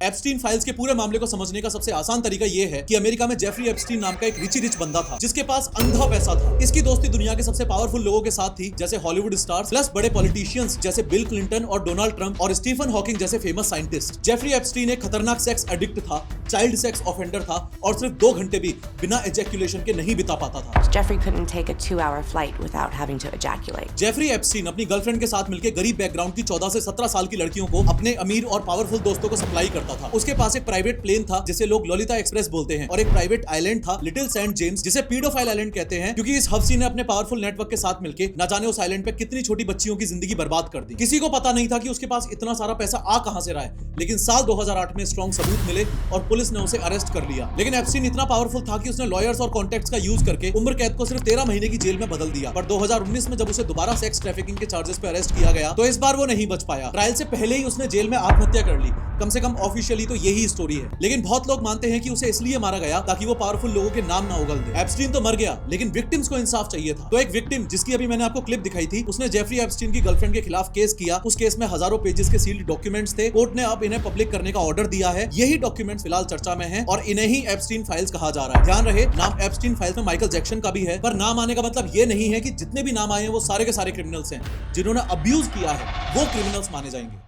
Epstein files के पूरे मामले को समझने का सबसे आसान तरीका यह है कि अमेरिका में जेफरी एप्स्टीन नाम का एक रिच बंदा था जिसके पास अंधा पैसा था। इसकी दोस्ती दुनिया के सबसे पावरफुल लोगों के साथ थी, जैसे हॉलीवुड स्टार्स प्लस बड़े पॉलिटिशियंस जैसे बिल क्लिंटन और डोनाल्ड ट्रंप और स्टीफन हॉकिंग जैसे फेमस साइंटिस्ट। जेफरी एप्स्टीन एक खतरनाक सेक्स एडिक्ट था, चाइल्ड सेक्स ऑफेंडर था और सिर्फ 2 घंटे भी बिना एजैक्यूलेशन के नहीं बिता पाता था। Jeffrey couldn't take a 2-hour flight without having to ejaculate. Jeffrey Epstein अपनी गर्लफ्रेंड के साथ मिलकर गरीब बैकग्राउंड की 14 से 17 साल की लड़कियों को अपने अमीर और पावरफुल दोस्तों को सप्लाई करता था। उसके पास एक प्राइवेट प्लेन था जिसे लोग ललिता एक्सप्रेस बोलते हैं और एक प्राइवेट आइलैंड था लिटिल सेंट जेम्स जिसे पीडोफाइल आइलैंड कहते हैं, क्योंकि इस हफ्सी ने अपने पावरफुल नेटवर्क के साथ मिलकर न जाने उस आइलैंड पे कितनी छोटी बच्चियों की जिंदगी बर्बाद कर दी। किसी को पता नहीं था कि उसके पास इतना सारा पैसा आ कहां से रहा है, लेकिन साल 2008 में स्ट्रॉन्ग सबूत मिले और पुलिस ने उसे अरेस्ट कर लिया। लेकिन एप्स्टीन इतना पावरफुल था कि उसने लॉयर्स और कॉन्टैक्ट्स का यूज करके उम्र कैद को सिर्फ 13 महीने की जेल में बदल दिया। पर 2019 में जब उसे दोबारा सेक्स ट्रैफिकिंग के चार्जेस पे अरेस्ट किया गया तो इस बार वो नहीं बच पाया। ट्रायल से पहले ही उसने जेल में आत्महत्या कर ली। कम से कम ऑफिशियली तो यही स्टोरी है, लेकिन बहुत लोग मानते हैं कि उसे इसलिए मारा गया ताकि वो पावरफुल लोगों के नाम ना उगल दे। एप्स्टीन तो मर गया, लेकिन विक्टिम्स को इंसाफ चाहिए था। तो एक विक्टिम जिसकी अभी मैंने आपको क्लिप दिखाई थी, उसने जेफरी एप्स्टीन की गर्लफ्रेंड के खिलाफ केस किया। उस केस में हजारों पेजेस के सील्ड डॉक्यूमेंट्स थे। कोर्ट ने अब इन्हें पब्लिक करने का ऑर्डर दिया है। यही डॉक्यूमेंट्स फिलहाल चर्चा में हैं और इन्हें ही एप्स्टीन फाइल्स कहा जा रहा है। ध्यान रहे, नाम एप्स्टीन फाइल्स में माइकल जैक्सन का भी है, पर नाम आने का मतलब ये नहीं है कि जितने भी नाम आए हैं वो सारे के सारे क्रिमिनल्स हैं। जिन्होंने अब्यूज किया है वो क्रिमिनल्स माने जाएंगे।